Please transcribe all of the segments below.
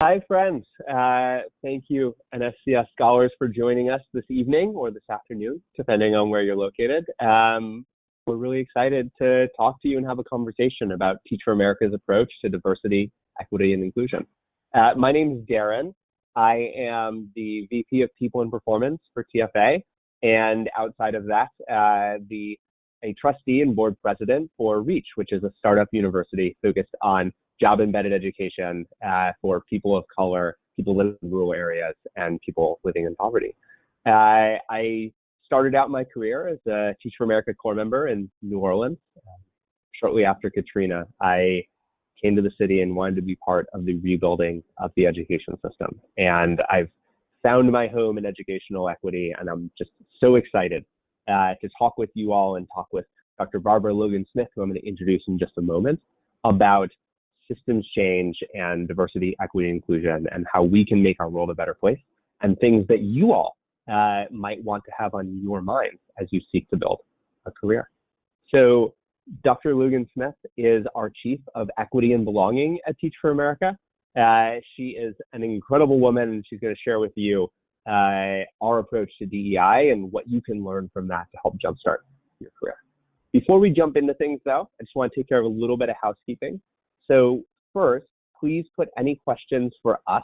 Hi, friends. Thank you, NSCS Scholars, for joining us this evening or this afternoon, depending on where you're located. We're really excited to talk to you and have a conversation about Teach for America's approach to diversity, equity, and inclusion. My name is Darin. I am the VP of People and Performance for TFA, and outside of that, a trustee and board president for REACH, which is a startup university focused on job-embedded education for people of color, people living in rural areas, and people living in poverty. I started out my career as a Teach for America corps member in New Orleans. Shortly after Katrina, I came to the city and wanted to be part of the rebuilding of the education system. And I've found my home in educational equity, and I'm just so excited to talk with you all and talk with Dr. Barbara Logan Smith, who I'm going to introduce in just a moment, about systems change and diversity, equity, and inclusion, and how we can make our world a better place, and things that you all might want to have on your mind as you seek to build a career. So Dr. Logan Smith is our Chief of Equity and Belonging at Teach for America. She is an incredible woman, and she's going to share with you our approach to DEI and what you can learn from that to help jumpstart your career. Before we jump into things, though, I just want to take care of a little bit of housekeeping. So first, please put any questions for us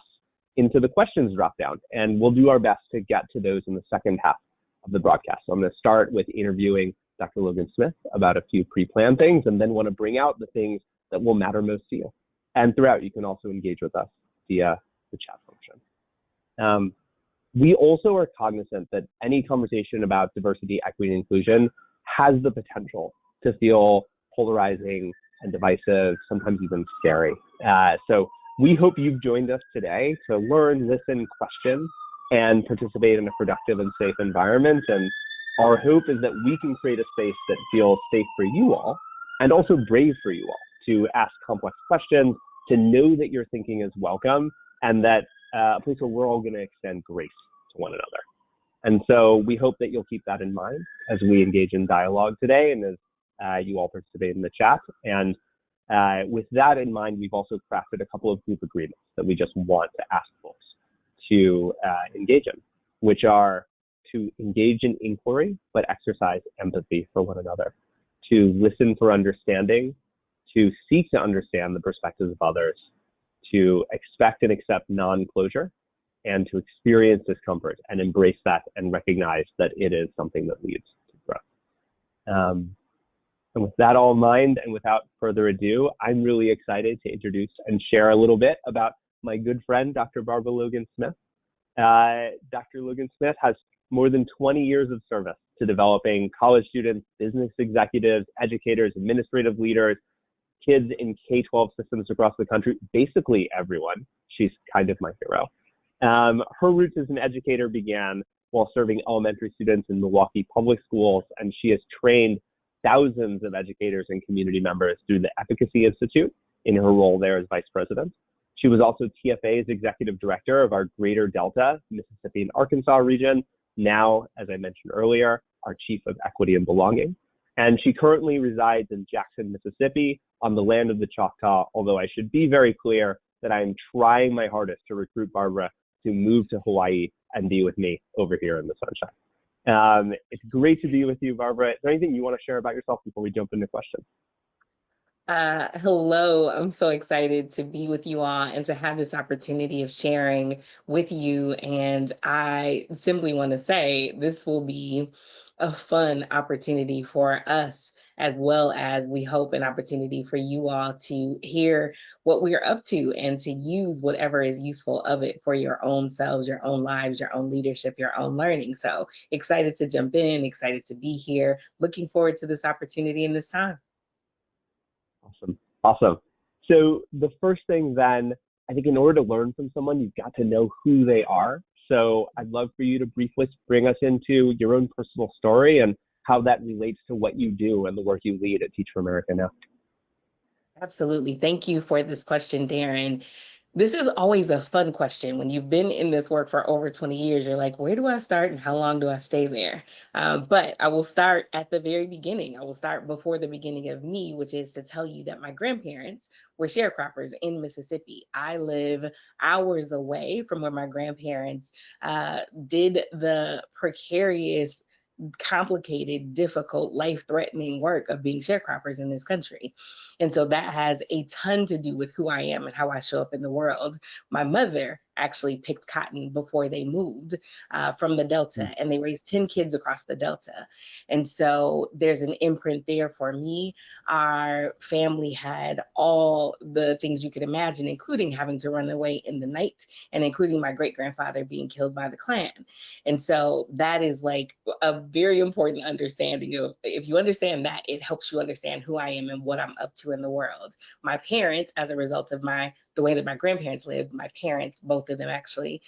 into the questions dropdown, and we'll do our best to get to those in the second half of the broadcast. So I'm going to start with interviewing Dr. Logan Smith about a few pre-planned things, and then want to bring out the things that will matter most to you. And throughout, you can also engage with us via the chat function. We also are cognizant that any conversation about diversity, equity, and inclusion has the potential to feel polarizing and divisive, sometimes even scary. So we hope you've joined us today to learn, listen, question, and participate in a productive and safe environment. And our hope is that we can create a space that feels safe for you all, and also brave for you all to ask complex questions, to know that your thinking is welcome, and that a place where we're all going to extend grace to one another. And so we hope that you'll keep that in mind as we engage in dialogue today, and as you all participate in the chat. And with that in mind, we've also crafted a couple of group agreements that we just want to ask folks to engage in, which are to engage in inquiry, but exercise empathy for one another, to listen for understanding, to seek to understand the perspectives of others, to expect and accept non-closure, and to experience discomfort and embrace that and recognize that it is something that leads to growth. And with that all in mind, and without further ado, I'm really excited to introduce and share a little bit about my good friend, Dr. Barbara Logan Smith. Dr. Logan Smith has more than 20 years of service to developing college students, business executives, educators, administrative leaders, kids in K-12 systems across the country, basically everyone. She's kind of my hero. Her roots as an educator began while serving elementary students in Milwaukee public schools, and she has trained thousands of educators and community members through the Efficacy Institute in her role there as vice president. She was also TFA's executive director of our Greater Delta, Mississippi and Arkansas region, now, as I mentioned earlier, our Chief of Equity and Belonging. And she currently resides in Jackson, Mississippi, on the land of the Choctaw, although I should be very clear that I am trying my hardest to recruit Barbara to move to Hawaii and be with me over here in the sunshine. It's great to be with you, Barbara. Is there anything you want to share about yourself before we jump into questions? Hello, I'm so excited to be with you all and to have this opportunity of sharing with you. And I simply want to say this will be a fun opportunity for us, as well as we hope an opportunity for you all to hear what we're up to and to use whatever is useful of it for your own selves, your own lives, your own leadership, your own learning. So excited to jump in, excited to be here, looking forward to this opportunity and this time. Awesome. So the first thing then, I think in order to learn from someone, you've got to know who they are. So I'd love for you to briefly bring us into your own personal story and how that relates to what you do and the work you lead at Teach for America now. Absolutely. Thank you for this question, Darin. This is always a fun question. When you've been in this work for over 20 years, you're like, where do I start and how long do I stay there? But I will start at the very beginning. I will start before the beginning of me, which is to tell you that my grandparents were sharecroppers in Mississippi. I live hours away from where my grandparents did the precarious, complicated, difficult, life-threatening work of being sharecroppers in this country. And so that has a ton to do with who I am and how I show up in the world. My mother actually picked cotton before they moved from the Delta, and they raised 10 kids across the Delta. And so there's an imprint there for me. Our family had all the things you could imagine, including having to run away in the night and including my great grandfather being killed by the Klan. And so that is like a very important understanding of, if you understand that, it helps you understand who I am and what I'm up to in the world. My parents, as a result of the way that my grandparents lived, my parents, both of them actually,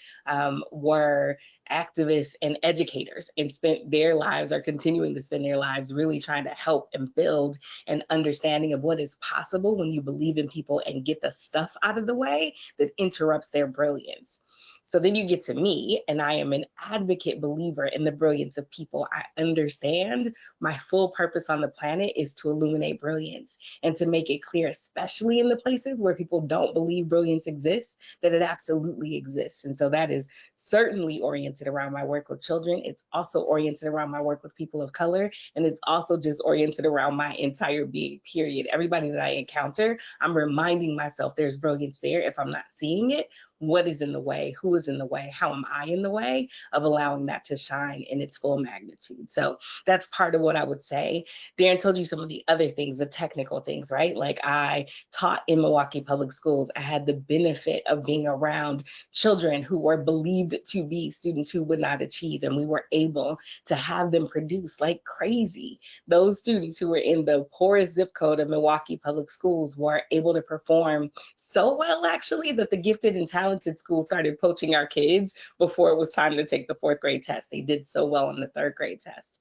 were activists and educators and spent their lives, are continuing to spend their lives really trying to help and build an understanding of what is possible when you believe in people and get the stuff out of the way that interrupts their brilliance. So then you get to me, and I am an advocate believer in the brilliance of people. I understand my full purpose on the planet is to illuminate brilliance and to make it clear, especially in the places where people don't believe brilliance exists, that it absolutely exists. And so that is certainly oriented around my work with children. It's also oriented around my work with people of color. And it's also just oriented around my entire being, period. Everybody that I encounter, I'm reminding myself there's brilliance there. If I'm not seeing it, what is in the way? Who is in the way? How am I in the way of allowing that to shine in its full magnitude? So that's part of what I would say. Darin told you some of the other things, the technical things, right? Like I taught in Milwaukee Public Schools. I had the benefit of being around children who were believed to be students who would not achieve, and we were able to have them produce like crazy. Those students who were in the poorest zip code of Milwaukee Public Schools were able to perform so well, actually, that the gifted and talented schools started poaching our kids before it was time to take the fourth grade test. They did so well on the third grade test.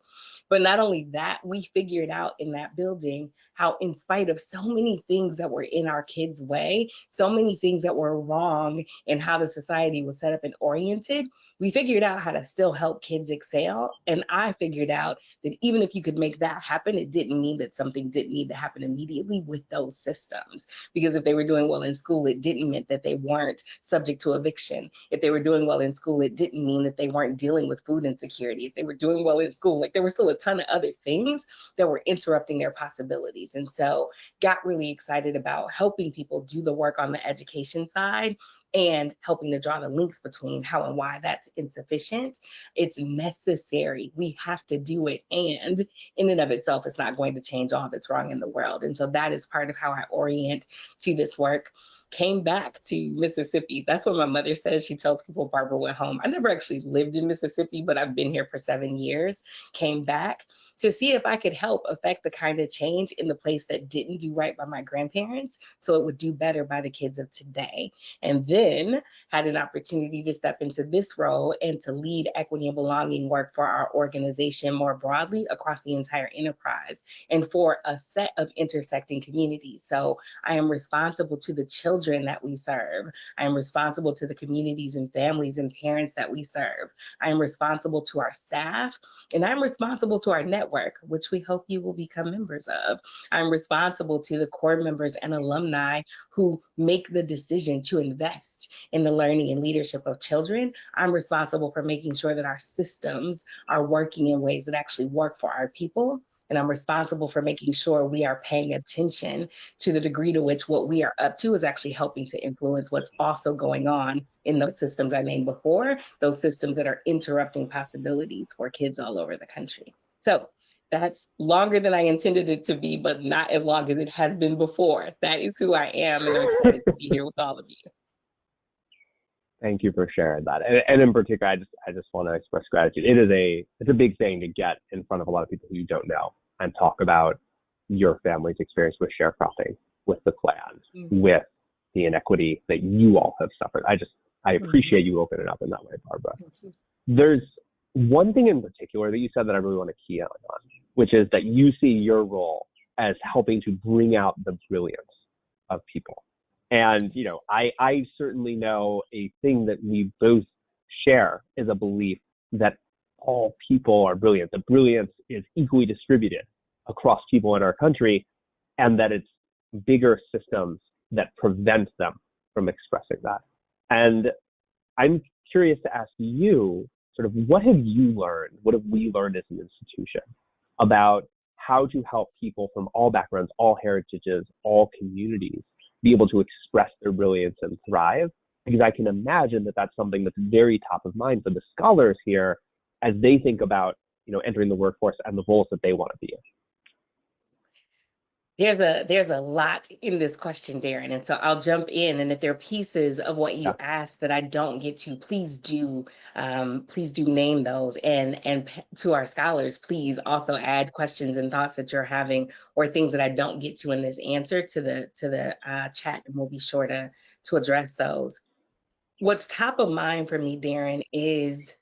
But not only that, we figured out in that building how, in spite of so many things that were in our kids' way, so many things that were wrong in how the society was set up and oriented, we figured out how to still help kids excel. And I figured out that even if you could make that happen, it didn't mean that something didn't need to happen immediately with those systems. Because if they were doing well in school, it didn't mean that they weren't subject to eviction. If they were doing well in school, it didn't mean that they weren't dealing with food insecurity. If they were doing well in school, like there were still a ton of other things that were interrupting their possibilities. And so got really excited about helping people do the work on the education side and helping to draw the links between how and why that's insufficient. It's necessary. We have to do it. And in and of itself, it's not going to change all that's wrong in the world. And so that is part of how I orient to this work. Came back to Mississippi. That's what my mother says. She tells people Barbara went home. I never actually lived in Mississippi, but I've been here for 7 years. Came back to see if I could help affect the kind of change in the place that didn't do right by my grandparents, so it would do better by the kids of today. And then had an opportunity to step into this role and to lead equity and belonging work for our organization more broadly across the entire enterprise and for a set of intersecting communities. So I am responsible to the children that we serve. I am responsible to the communities and families and parents that we serve. I am responsible to our staff, and I'm responsible to our network, which we hope you will become members of. I'm responsible to the core members and alumni who make the decision to invest in the learning and leadership of children. I'm responsible for making sure that our systems are working in ways that actually work for our people. And I'm responsible for making sure we are paying attention to the degree to which what we are up to is actually helping to influence what's also going on in those systems I named before, those systems that are interrupting possibilities for kids all over the country. So that's longer than I intended it to be, but not as long as it has been before. That is who I am, and I'm excited to be here with all of you. Thank you for sharing that. And in particular, I just want to express gratitude. It's a big thing to get in front of a lot of people who you don't know and talk about your family's experience with sharecropping, with the Klan, with the inequity that you all have suffered. I appreciate you opening up in that way, Barbara. There's one thing in particular that you said that I really want to key on, which is that you see your role as helping to bring out the brilliance of people. And, I certainly know a thing that we both share is a belief that all people are brilliant. The brilliance is equally distributed across people in our country, and that it's bigger systems that prevent them from expressing that. And I'm curious to ask you, sort of, what have you learned? What have we learned as an institution about how to help people from all backgrounds, all heritages, all communities be able to express their brilliance and thrive? Because I can imagine that that's something that's very top of mind for the scholars here as they think about, entering the workforce and the roles that they want to be in. There's a lot in this question, Darin, and so I'll jump in. And if there are pieces of what you asked that I don't get to, please do name those. And to our scholars, please also add questions and thoughts that you're having, or things that I don't get to in this answer to the chat, and we'll be sure to address those. What's top of mind for me, Darin, is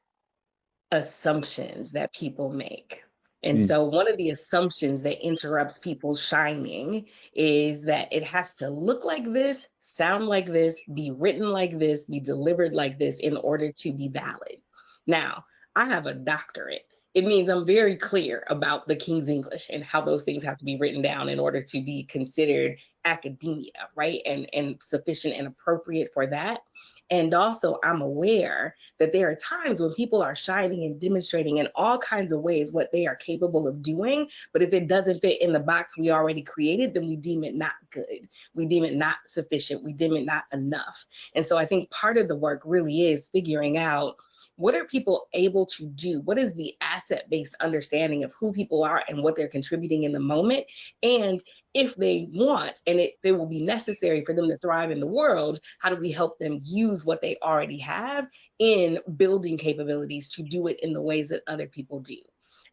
assumptions that people make. And so one of the assumptions that interrupts people shining is that it has to look like this, sound like this, be written like this, be delivered like this in order to be valid. Now, I have a doctorate. It means I'm very clear about the King's English and how those things have to be written down in order to be considered academia, right? And sufficient and appropriate for that. And also, I'm aware that there are times when people are shining and demonstrating in all kinds of ways what they are capable of doing. But if it doesn't fit in the box we already created, then we deem it not good. We deem it not sufficient. We deem it not enough. And so I think part of the work really is figuring out, what are people able to do? What is the asset-based understanding of who people are and what they're contributing in the moment? And if they want, and it will be necessary for them to thrive in the world, how do we help them use what they already have in building capabilities to do it in the ways that other people do?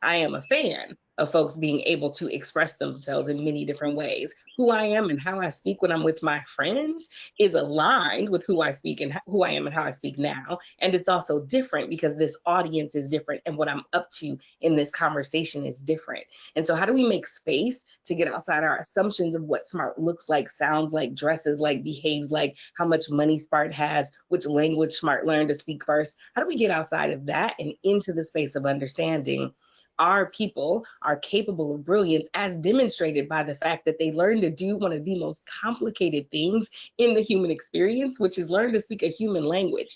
I am a fan of folks being able to express themselves in many different ways. Who I am and how I speak when I'm with my friends is aligned with who I speak and who I am and how I speak now. And it's also different because this audience is different and what I'm up to in this conversation is different. And so how do we make space to get outside our assumptions of what smart looks like, sounds like, dresses like, behaves like, how much money smart has, which language smart learned to speak first? How do we get outside of that and into the space of understanding our people are capable of brilliance, as demonstrated by the fact that they learn to do one of the most complicated things in the human experience, which is learn to speak a human language.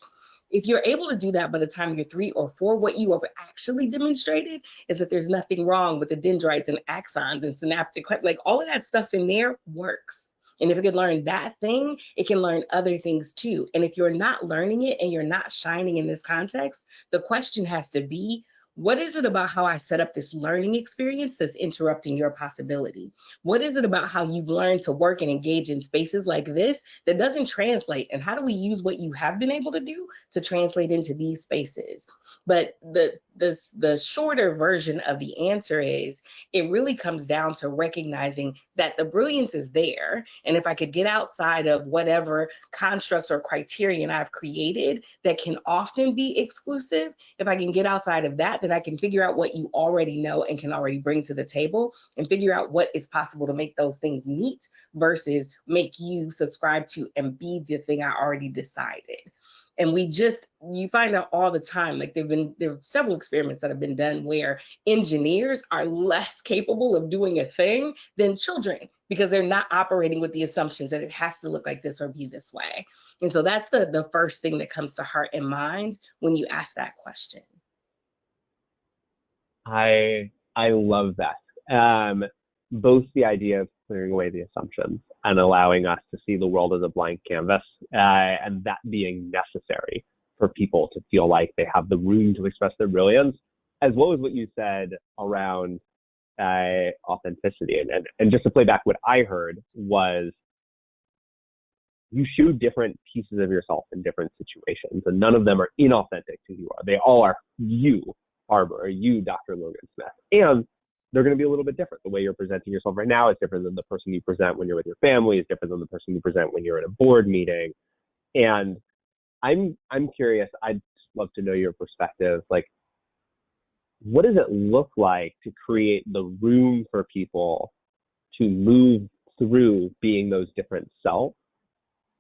If you're able to do that by the time you're 3 or 4, what you have actually demonstrated is that there's nothing wrong with the dendrites and axons and synaptic, like all of that stuff in there works. And if it can learn that thing, it can learn other things too. And if you're not learning it and you're not shining in this context, the question has to be, what is it about how I set up this learning experience that's interrupting your possibility? What is it about how you've learned to work and engage in spaces like this that doesn't translate? And how do we use what you have been able to do to translate into these spaces? But the shorter version of the answer is, it really comes down to recognizing that the brilliance is there. And if I could get outside of whatever constructs or criterion I've created that can often be exclusive, if I can get outside of that, then I can figure out what you already know and can already bring to the table and figure out what is possible to make those things meet versus make you subscribe to and be the thing I already decided. And you find out all the time, like there are several experiments that have been done where engineers are less capable of doing a thing than children because they're not operating with the assumptions that it has to look like this or be this way. And so that's the first thing that comes to heart and mind when you ask that question. I love that. Both the idea of clearing away the assumptions and allowing us to see the world as a blank canvas, and that being necessary for people to feel like they have the room to express their brilliance, as well as what you said around authenticity. And just to play back, what I heard was, you show different pieces of yourself in different situations, and none of them are inauthentic to who you are. They all are you, Barbara, or you, Dr. Logan Smith. And they're going to be a little bit different. The way you're presenting yourself right now is different than the person you present when you're with your family, is different than the person you present when you're at a board meeting. And I'm curious, I'd love to know your perspective. Like, what does it look like to create the room for people to move through being those different selves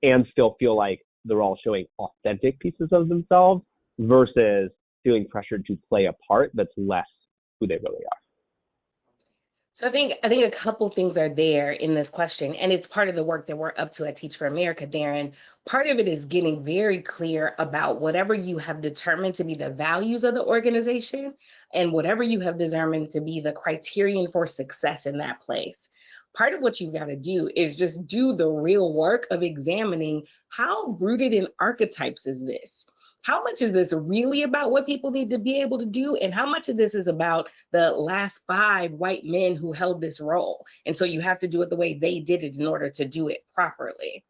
and still feel like they're all showing authentic pieces of themselves versus feeling pressured to play a part that's less who they really are? So I think a couple things are there in this question, and it's part of the work that we're up to at Teach for America, Darin. Part of it is getting very clear about whatever you have determined to be the values of the organization and whatever you have determined to be the criterion for success in that place. Part of what you've got to do is just do the real work of examining how rooted in archetypes is this? How much is this really about what people need to be able to do? And how much of this is about the last 5 white men who held this role? And so you have to do it the way they did it in order to do it properly.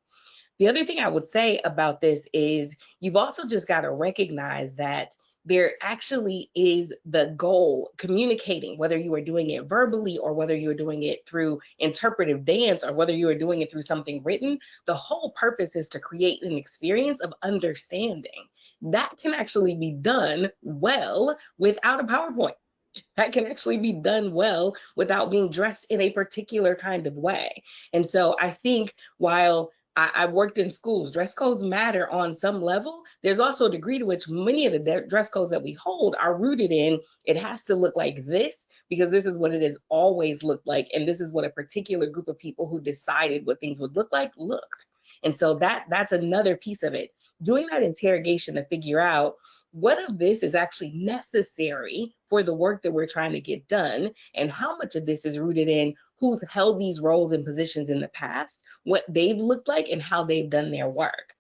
The other thing I would say about this is you've also just got to recognize that there actually is the goal communicating, whether you are doing it verbally or whether you are doing it through interpretive dance or whether you are doing it through something written. The whole purpose is to create an experience of understanding. That can actually be done well without a PowerPoint. That can actually be done well without being dressed in a particular kind of way. And so I think while I worked in schools, dress codes matter on some level. There's also a degree to which many of the dress codes that we hold are rooted in it has to look like this because this is what it has always looked like. And this is what a particular group of people who decided what things would look like looked. And so that's another piece of it. Doing that interrogation to figure out what of this is actually necessary for the work that we're trying to get done, and how much of this is rooted in who's held these roles and positions in the past, what they've looked like, and how they've done their work.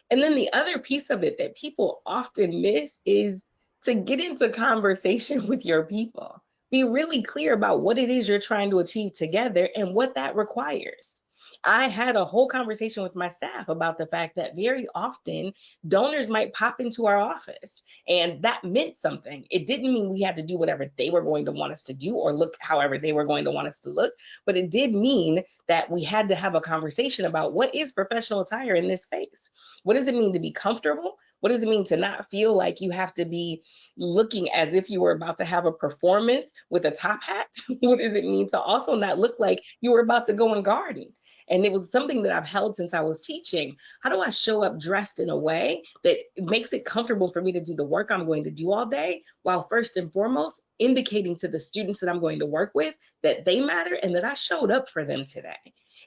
And then the other piece of it that people often miss is to get into conversation with your people. Be really clear about what it is you're trying to achieve together and what that requires. I had a whole conversation with my staff about the fact that very often donors might pop into our office, and that meant something. It didn't mean we had to do whatever they were going to want us to do or look however they were going to want us to look, but it did mean that we had to have a conversation about what is professional attire in this space. What does it mean to be comfortable? What does it mean to not feel like you have to be looking as if you were about to have a performance with a top hat? What does it mean to also not look like you were about to go and garden? And it was something that I've held since I was teaching. How do I show up dressed in a way that makes it comfortable for me to do the work I'm going to do all day, while first and foremost indicating to the students that I'm going to work with that they matter and that I showed up for them today?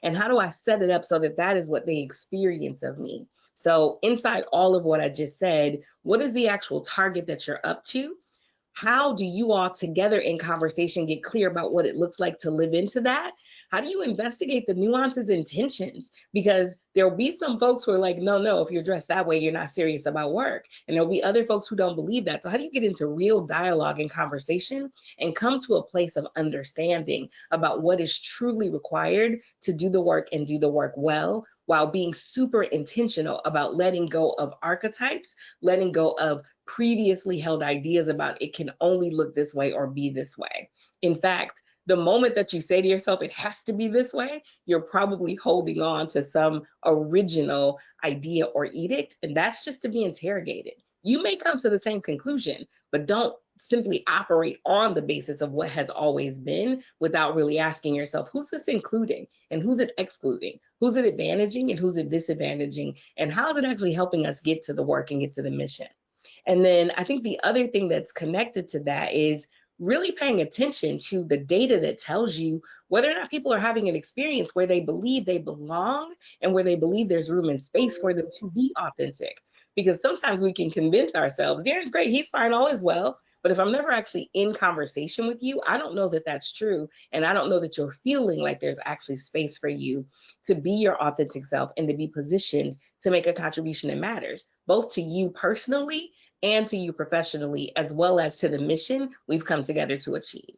And how do I set it up so that that is what they experience of me? So inside all of what I just said, what is the actual target that you're up to? How do you all together in conversation get clear about what it looks like to live into that? How do you investigate the nuances and tensions? Because there'll be some folks who are like, no, if you're dressed that way, you're not serious about work. And there'll be other folks who don't believe that. So how do you get into real dialogue and conversation and come to a place of understanding about what is truly required to do the work and do the work well, while being super intentional about letting go of archetypes, letting go of previously held ideas about it can only look this way or be this way. In fact, the moment that you say to yourself, it has to be this way, you're probably holding on to some original idea or edict, and that's just to be interrogated. You may come to the same conclusion, but don't simply operate on the basis of what has always been without really asking yourself, who's this including and who's it excluding? Who's it advantaging and who's it disadvantaging? And how is it actually helping us get to the work and get to the mission? And then I think the other thing that's connected to that is really paying attention to the data that tells you whether or not people are having an experience where they believe they belong and where they believe there's room and space for them to be authentic. Because sometimes we can convince ourselves, Darin's great, he's fine, all is well. But if I'm never actually in conversation with you, I don't know that that's true. And I don't know that you're feeling like there's actually space for you to be your authentic self and to be positioned to make a contribution that matters, both to you personally and to you professionally, as well as to the mission we've come together to achieve.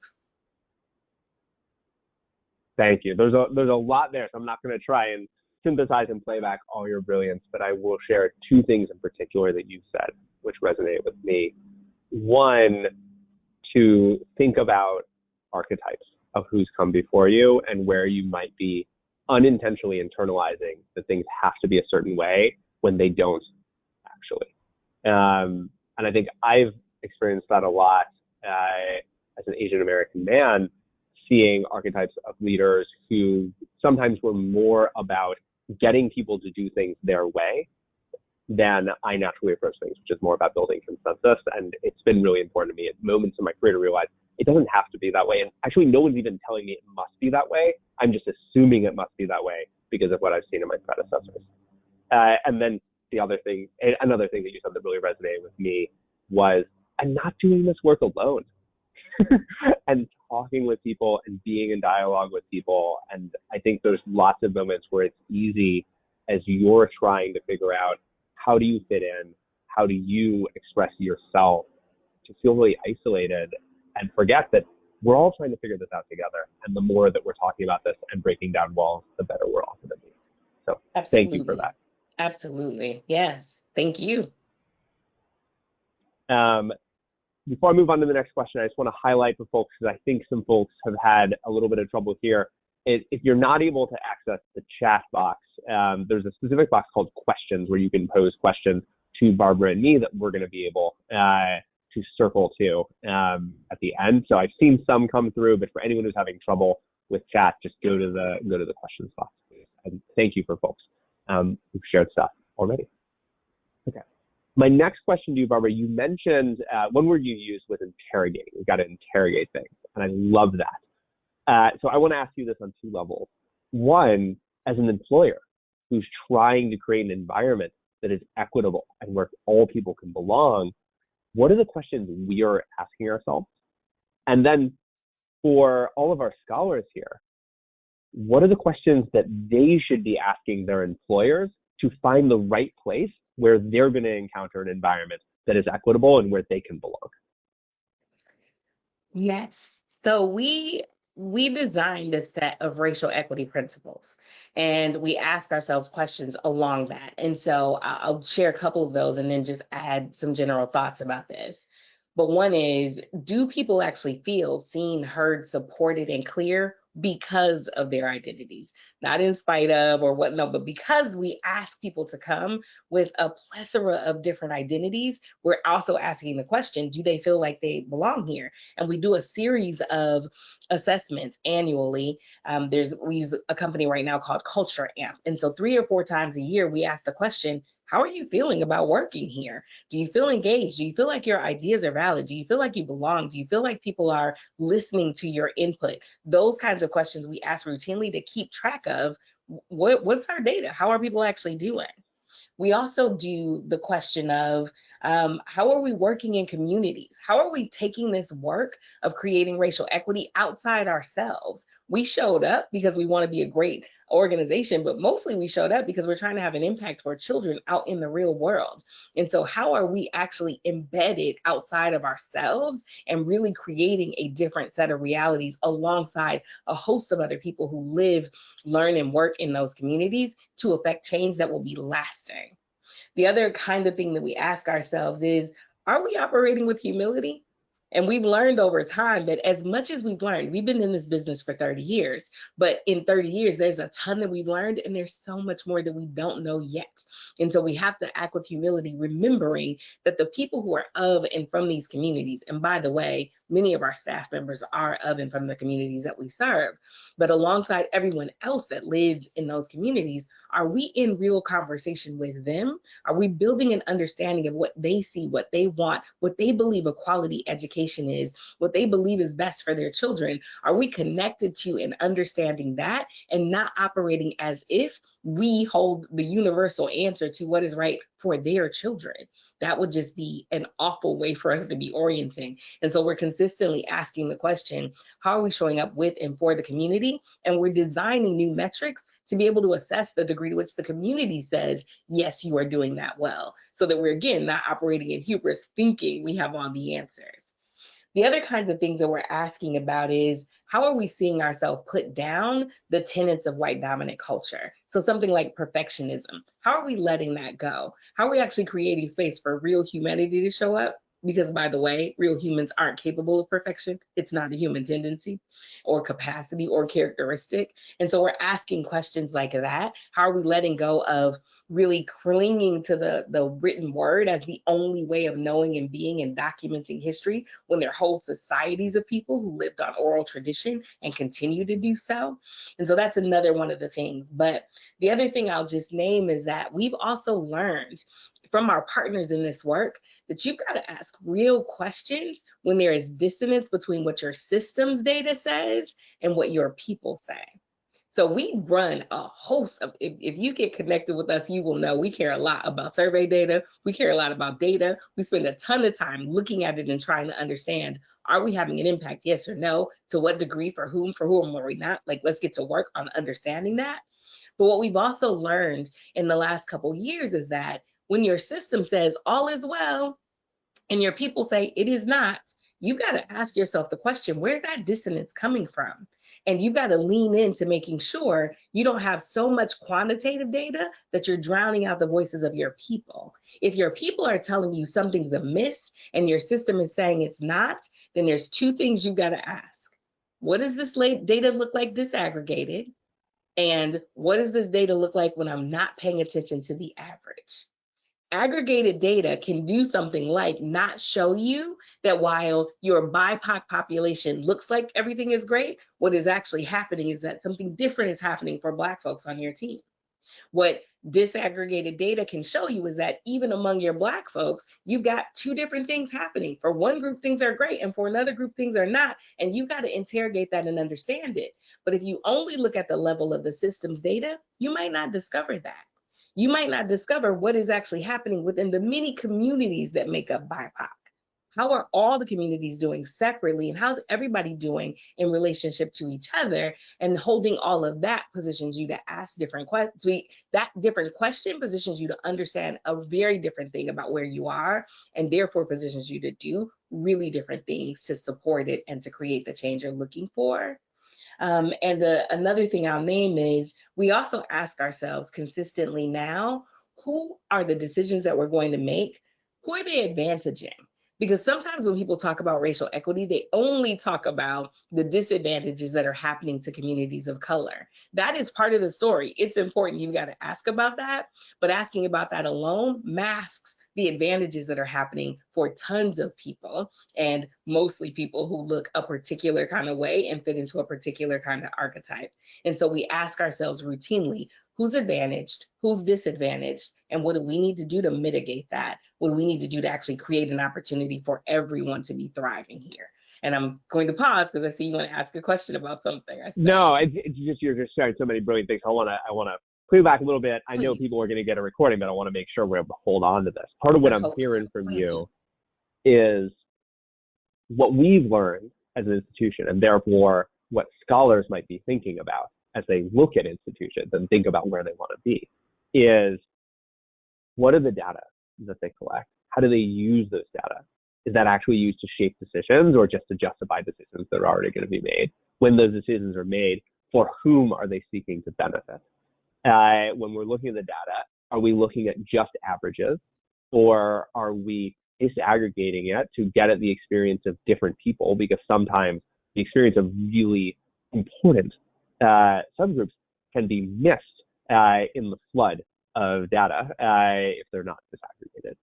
Thank you. There's a lot there, so I'm not going to try and synthesize and play back all your brilliance, but I will share 2 things in particular that you said, which resonate with me. One, to think about archetypes of who's come before you and where you might be unintentionally internalizing that things have to be a certain way when they don't actually. And I think I've experienced that a lot as an Asian American man, seeing archetypes of leaders who sometimes were more about getting people to do things their way, then I naturally approach things, which is more about building consensus. And it's been really important to me at moments in my career to realize it doesn't have to be that way. And actually, no one's even telling me it must be that way. I'm just assuming it must be that way because of what I've seen in my predecessors. And then another thing that you said that really resonated with me was, I'm not doing this work alone. And talking with people and being in dialogue with people. And I think there's lots of moments where it's easy as you're trying to figure out, how do you fit in? How do you express yourself, to feel really isolated and forget that we're all trying to figure this out together. And the more that we're talking about this and breaking down walls, the better we're all going to be. So Absolutely. Thank you for that. Absolutely. Yes. Thank you. Before I move on to the next question, I just want to highlight for folks, because I think some folks have had a little bit of trouble here. If you're not able to access the chat box, there's a specific box called questions where you can pose questions to Barbara and me that we're going to be able to circle to at the end. So I've seen some come through, but for anyone who's having trouble with chat, just go to the questions box, please. And thank you for folks who've shared stuff already. Okay. My next question to you, Barbara, you mentioned one word you used was interrogating. We've got to interrogate things, and I love that. So I want to ask you this on two levels. One, as an employer who's trying to create an environment that is equitable and where all people can belong, what are the questions we are asking ourselves? And then for all of our scholars here, what are the questions that they should be asking their employers to find the right place where they're going to encounter an environment that is equitable and where they can belong? Yes. So we designed a set of racial equity principles, and we ask ourselves questions along that. And so I'll share a couple of those and then just add some general thoughts about this. But one is, do people actually feel seen, heard, supported, and clear because of their identities? Not in spite of or what, no, but because we ask people to come with a plethora of different identities, we're also asking the question, do they feel like they belong here? And we do a series of assessments annually. We use a company right now called Culture Amp. And so 3 or 4 times a year, we ask the question, how are you feeling about working here? Do you feel engaged? Do you feel like your ideas are valid? Do you feel like you belong? Do you feel like people are listening to your input? Those kinds of questions we ask routinely to keep track of what's our data? How are people actually doing? We also do the question of how are we working in communities? How are we taking this work of creating racial equity outside ourselves? We showed up because we want to be a great organization, but mostly we showed up because we're trying to have an impact for children out in the real world. And so how are we actually embedded outside of ourselves and really creating a different set of realities alongside a host of other people who live, learn, and work in those communities to affect change that will be lasting? The other kind of thing that we ask ourselves is, are we operating with humility? And we've learned over time that as much as we've learned, we've been in this business for 30 years, but in 30 years, there's a ton that we've learned and there's so much more that we don't know yet. And so we have to act with humility, remembering that the people who are of and from these communities, and by the way, many of our staff members are of and from the communities that we serve, but alongside everyone else that lives in those communities, are we in real conversation with them? Are we building an understanding of what they see, what they want, what they believe a quality education is, what they believe is best for their children? Are we connected to and understanding that and not operating as if we hold the universal answer to what is right for their children? That would just be an awful way for us to be orienting. And so we're consistently asking the question, how are we showing up with and for the community? And we're designing new metrics to be able to assess the degree to which the community says, yes, you are doing that well. So that we're, again, not operating in hubris, thinking we have all the answers. The other kinds of things that we're asking about is, how are we seeing ourselves put down the tenets of white dominant culture? So something like perfectionism, how are we letting that go? How are we actually creating space for real humanity to show up because, by the way, real humans aren't capable of perfection. It's not a human tendency or capacity or characteristic. And so we're asking questions like that. How are we letting go of really clinging to the written word as the only way of knowing and being and documenting history when there are whole societies of people who lived on oral tradition and continue to do so? And so that's another one of the things. But the other thing I'll just name is that we've also learned from our partners in this work that you've got to ask real questions when there is dissonance between what your systems data says and what your people say. So we run a host of, if you get connected with us, you will know we care a lot about survey data. We care a lot about data. We spend a ton of time looking at it and trying to understand, are we having an impact? Yes or no? To what degree? For whom are we not? Like, let's get to work on understanding that. But what we've also learned in the last couple of years is that when your system says all is well and your people say it is not, you've got to ask yourself the question, where's that dissonance coming from? And you've got to lean into making sure you don't have so much quantitative data that you're drowning out the voices of your people. If your people are telling you something's amiss and your system is saying it's not, then there's two things you've got to ask. What does this data look like disaggregated? And what does this data look like when I'm not paying attention to the average? Aggregated data can do something like not show you that while your BIPOC population looks like everything is great, what is actually happening is that something different is happening for Black folks on your team. What disaggregated data can show you is that even among your Black folks, you've got two different things happening. For one group, things are great, and for another group, things are not. And you've got to interrogate that and understand it. But if you only look at the level of the system's data, you might not discover that. You might not discover what is actually happening within the many communities that make up BIPOC. How are all the communities doing separately, and how's everybody doing in relationship to each other? And holding all of that positions you to ask different questions. That different question positions you to understand a very different thing about where you are, and therefore positions you to do really different things to support it and to create the change you're looking for. Another thing I'll name is we also ask ourselves consistently now, who are the decisions that we're going to make? Who are they advantaging? Because sometimes when people talk about racial equity, they only talk about the disadvantages that are happening to communities of color. That is part of the story. It's important. You've got to ask about that. But asking about that alone masks the advantages that are happening for tons of people, and mostly people who look a particular kind of way and fit into a particular kind of archetype. And so we ask ourselves routinely, who's advantaged, who's disadvantaged, and what do we need to do to mitigate that? What do we need to do to actually create an opportunity for everyone to be thriving here? And I'm going to pause because I see you want to ask a question about something. No, it's just, you're just sharing so many brilliant things. I want to clear back a little bit. I know Please. people are going to get a recording, but I want to make sure we're able to hold on to this. Part of what I'm hearing from you is what we've learned as an institution, and therefore what scholars might be thinking about as they look at institutions and think about where they want to be, is what are the data that they collect? How do they use those data? Is that actually used to shape decisions or just to justify decisions that are already going to be made? When those decisions are made, for whom are they seeking to benefit? When we're looking at the data, are we looking at just averages, or are we disaggregating it to get at the experience of different people? Because sometimes the experience of really important subgroups can be missed in the flood of data if they're not disaggregated.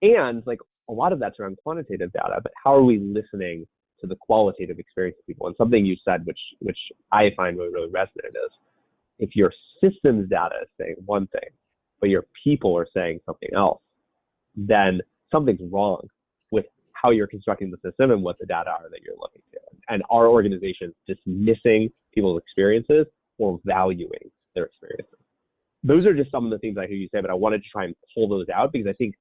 And like a lot of that's around quantitative data, but how are we listening to the qualitative experience of people? And something you said, which I find really resonated, is if your systems data is saying one thing, but your people are saying something else, then something's wrong with how you're constructing the system and what the data are that you're looking to. And are organizations dismissing people's experiences or valuing their experiences? Those are just some of the things I hear you say, but I wanted to try and pull those out because I think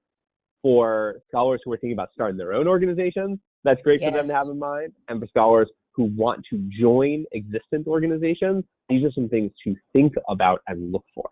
for scholars who are thinking about starting their own organizations, that's great for them to have in mind. And for scholars who want to join existent organizations, these are some things to think about and look for.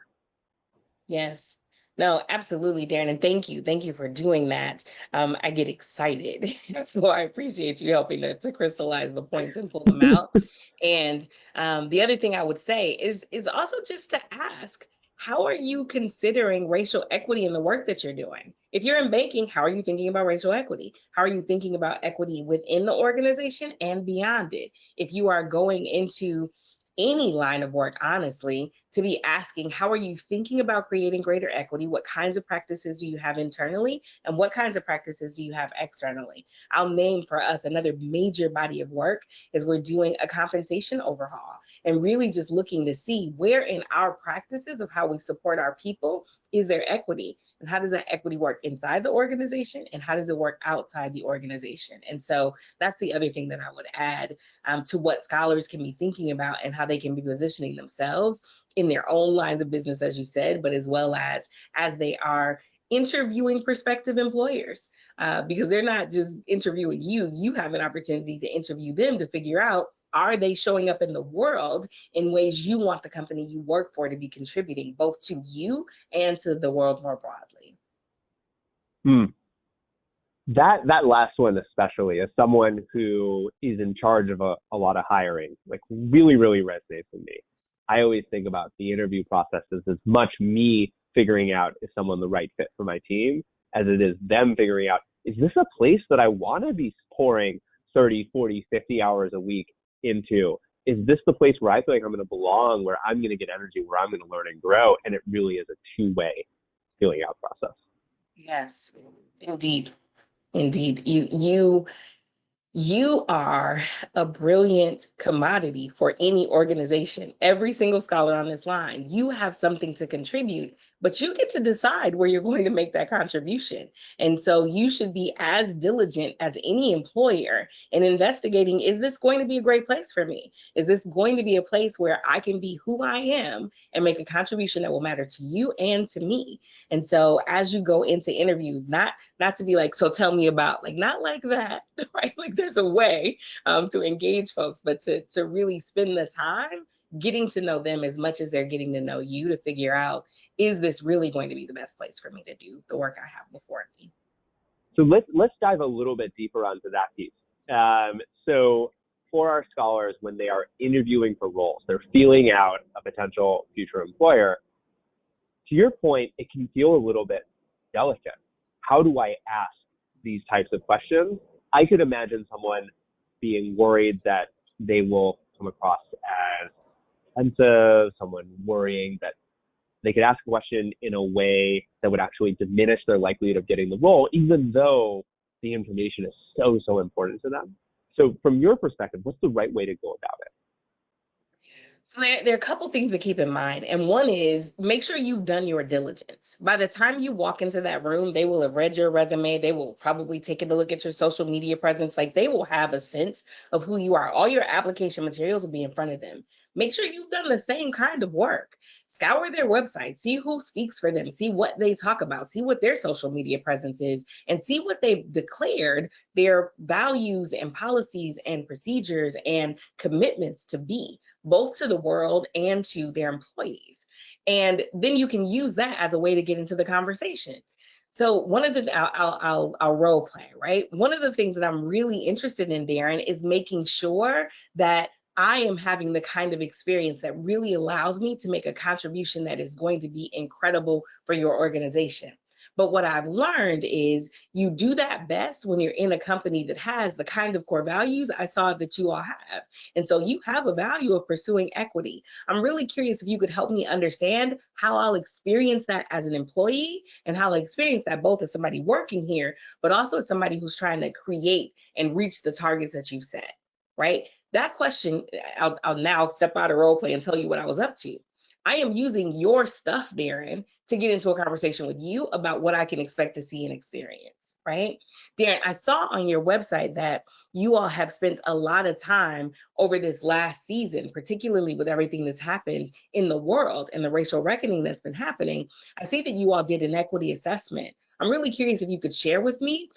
Yes. No, absolutely, Darin, and thank you. Thank you for doing that. I get excited, so I appreciate you helping to crystallize the points and pull them out. And the other thing I would say is also just to ask, how are you considering racial equity in the work that you're doing? If you're in banking, how are you thinking about racial equity? How are you thinking about equity within the organization and beyond it? If you are going into any line of work, honestly, to be asking, how are you thinking about creating greater equity? What kinds of practices do you have internally? And what kinds of practices do you have externally? I'll name for us another major body of work is we're doing a compensation overhaul and really just looking to see where in our practices of how we support our people is there equity, and how does that equity work inside the organization, and how does it work outside the organization? And so that's the other thing that I would add to what scholars can be thinking about and how they can be positioning themselves in their own lines of business, as you said, but as well as they are interviewing prospective employers, because they're not just interviewing you. You have an opportunity to interview them to figure out, are they showing up in the world in ways you want the company you work for to be contributing both to you and to the world more broadly? That last one especially, as someone who is in charge of a lot of hiring, like really, really resonates with me. I always think about the interview process as much me figuring out is someone the right fit for my team as it is them figuring out, is this a place that I want to be pouring 30, 40, 50 hours a week into? Is this the place where I feel like I'm going to belong, where I'm going to get energy, where I'm going to learn and grow? And it really is a two-way feeling out process. Yes, indeed. Indeed. You are a brilliant commodity for any organization. Every single scholar on this line, you have something to contribute, but you get to decide where you're going to make that contribution. And so you should be as diligent as any employer in investigating, is this going to be a great place for me? Is this going to be a place where I can be who I am and make a contribution that will matter to you and to me? And so as you go into interviews, not to be like, so tell me about, like, not like that, right? Like there's a way to engage folks, but to really spend the time getting to know them as much as they're getting to know you to figure out, is this really going to be the best place for me to do the work I have before me? So let's dive a little bit deeper onto that piece. So for our scholars, when they are interviewing for roles, they're feeling out a potential future employer. To your point, it can feel a little bit delicate. How do I ask these types of questions? I could imagine someone being worried that they will come across as offensive, someone worrying that they could ask a question in a way that would actually diminish their likelihood of getting the role, even though the information is so important to them. So from your perspective, what's the right way to go about it? So there are a couple things to keep in mind. And one is, make sure you've done your diligence. By the time you walk into that room, they will have read your resume. They will probably take a look at your social media presence. Like, they will have a sense of who you are. All your application materials will be in front of them. Make sure you've done the same kind of work. Scour their website, see who speaks for them, see what they talk about, see what their social media presence is, and see what they've declared their values and policies and procedures and commitments to be, both to the world and to their employees. And then you can use that as a way to get into the conversation. So one of the, I'll role play, right? One of the things that I'm really interested in, Darin, is making sure that I am having the kind of experience that really allows me to make a contribution that is going to be incredible for your organization. But what I've learned is you do that best when you're in a company that has the kinds of core values I saw that you all have. And so you have a value of pursuing equity. I'm really curious if you could help me understand how I'll experience that as an employee, and how I'll experience that both as somebody working here, but also as somebody who's trying to create and reach the targets that you've set, right? That question, I'll now step out of role play and tell you what I was up to. I am using your stuff, Darin, to get into a conversation with you about what I can expect to see and experience, right? Darin, I saw on your website that you all have spent a lot of time over this last season, particularly with everything that's happened in the world and the racial reckoning that's been happening. I see that you all did an equity assessment. I'm really curious if you could share with me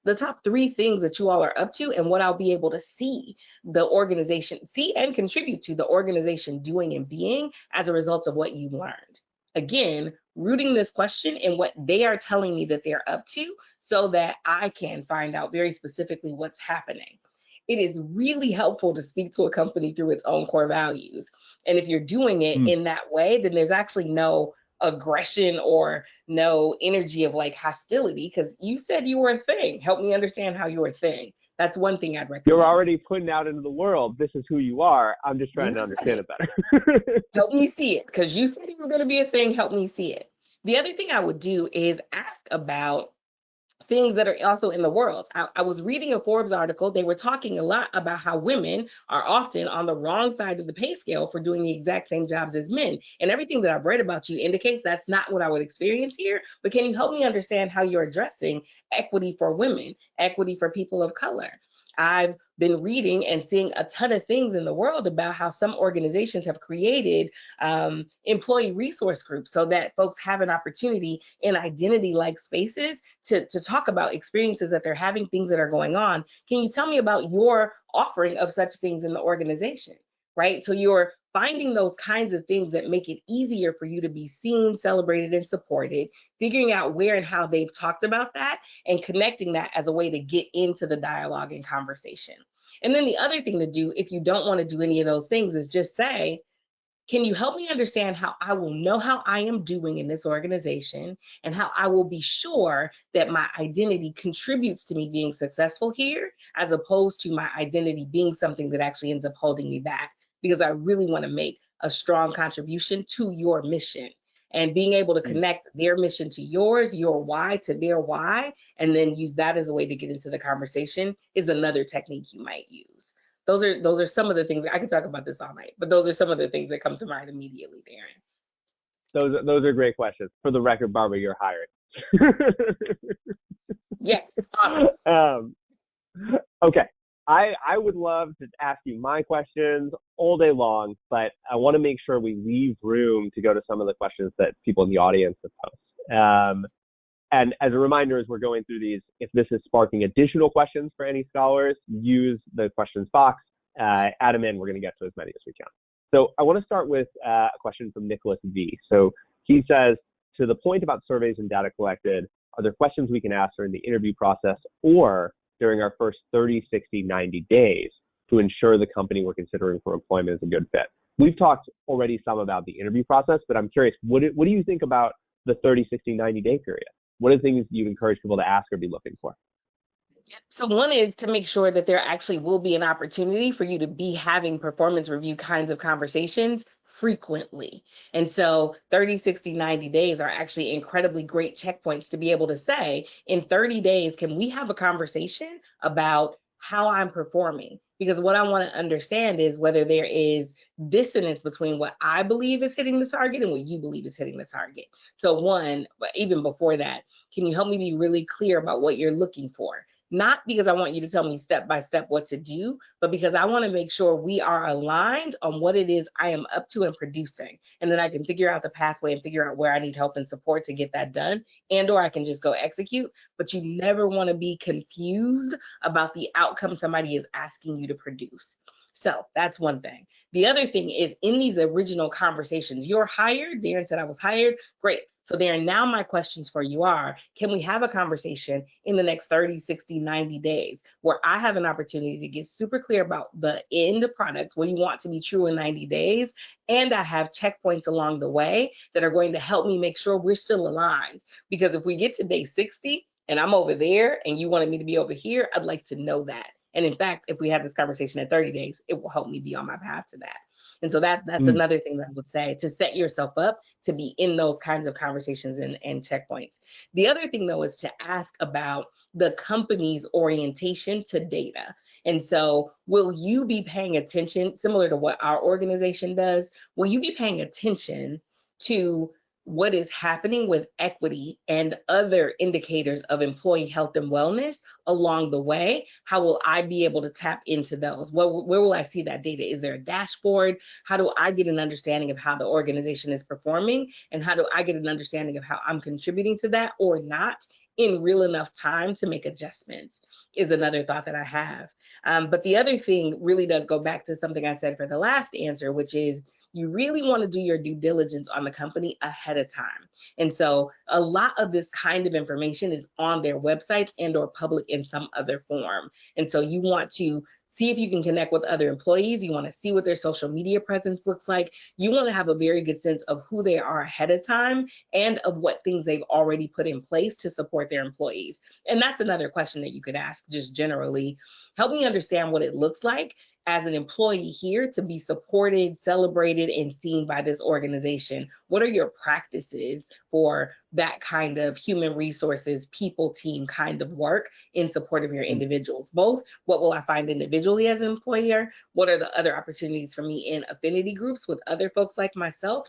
the top 3 things that you all are up to, and what I'll be able to see the organization, see and contribute to the organization doing and being as a result of what you learned. Again, rooting this question in what they are telling me that they're up to, so that I can find out very specifically what's happening. It is really helpful to speak to a company through its own core values. And if you're doing it in that way, then there's actually no aggression or no energy of like hostility, because you said you were a thing. Help me understand how you're a thing. That's one thing I'd You're recommend. already putting out into the world, this is who you are. I'm just trying You to said understand it. it better. Help me see it, because you said it was going to be a thing. Help me see it. The other thing I would do is ask about things that are also in the world. I was reading a Forbes article. They were talking a lot about how women are often on the wrong side of the pay scale for doing the exact same jobs as men. And everything that I've read about you indicates that's not what I would experience here. But can you help me understand how you're addressing equity for women, equity for people of color? I've been reading and seeing a ton of things in the world about how some organizations have created employee resource groups so that folks have an opportunity in identity-like spaces to talk about experiences that they're having, things that are going on. Can you tell me about your offering of such things in the organization, right? So you're finding those kinds of things that make it easier for you to be seen, celebrated, and supported, figuring out where and how they've talked about that, and connecting that as a way to get into the dialogue and conversation. And then the other thing to do, if you don't want to do any of those things, is just say, can you help me understand how I will know how I am doing in this organization, and how I will be sure that my identity contributes to me being successful here, as opposed to my identity being something that actually ends up holding me back, because I really want to make a strong contribution to your mission. And being able to connect their mission to yours, your why to their why, and then use that as a way to get into the conversation is another technique you might use. Those are some of the things. I could talk about this all night, but those are some of the things that come to mind immediately, Darin. Those are great questions. For the record, Barbara, you're hired. Yes, awesome. Okay. I would love to ask you my questions all day long, but I want to make sure we leave room to go to some of the questions that people in the audience have posed. And as a reminder, as we're going through these, if this is sparking additional questions for any scholars, use the questions box, add them in. We're going to get to as many as we can. So I want to start with a question from Nicholas V. So he says, to the point about surveys and data collected, are there questions we can ask during the interview process or during our first 30, 60, 90 days to ensure the company we're considering for employment is a good fit? We've talked already some about the interview process, but I'm curious, what do you think about the 30, 60, 90-day period? What are things you encourage people to ask or be looking for? So one is to make sure that there actually will be an opportunity for you to be having performance review kinds of conversations frequently. And so 30, 60, 90 days are actually incredibly great checkpoints to be able to say, in 30 days, can we have a conversation about how I'm performing? Because what I want to understand is whether there is dissonance between what I believe is hitting the target and what you believe is hitting the target. So one, even before that, can you help me be really clear about what you're looking for? Not because I want you to tell me step by step what to do, but because I want to make sure we are aligned on what it is I am up to and producing. And then I can figure out the pathway and figure out where I need help and support to get that done, and or I can just go execute. But you never want to be confused about the outcome somebody is asking you to produce. So that's one thing. The other thing is, in these original conversations, you're hired. Darin said I was hired. Great. So Darin, now my questions for you are, can we have a conversation in the next 30, 60, 90 days where I have an opportunity to get super clear about the end product, what you want to be true in 90 days, and I have checkpoints along the way that are going to help me make sure we're still aligned. Because if we get to day 60 and I'm over there and you wanted me to be over here, I'd like to know that. And in fact, if we have this conversation at 30 days, it will help me be on my path to that. And so that's another thing that I would say, to set yourself up to be in those kinds of conversations and checkpoints. The other thing, though, is to ask about the company's orientation to data. And so will you be paying attention, similar to what our organization does, will you be paying attention to what is happening with equity and other indicators of employee health and wellness along the way? How will I be able to tap into those? Where will I see that data? Is there a dashboard? How do I get an understanding of how the organization is performing? And how do I get an understanding of how I'm contributing to that or not in real enough time to make adjustments, is another thought that I have. But the other thing really does go back to something I said for the last answer, which is you really want to do your due diligence on the company ahead of time. And so a lot of this kind of information is on their websites and or public in some other form. And so you want to see if you can connect with other employees. You want to see what their social media presence looks like. You want to have a very good sense of who they are ahead of time and of what things they've already put in place to support their employees. And that's another question that you could ask just generally. Help me understand what it looks like as an employee here to be supported, celebrated, and seen by this organization. What are your practices for that kind of human resources, people team kind of work in support of your individuals? Both, what will I find individually as an employer? What are the other opportunities for me in affinity groups with other folks like myself?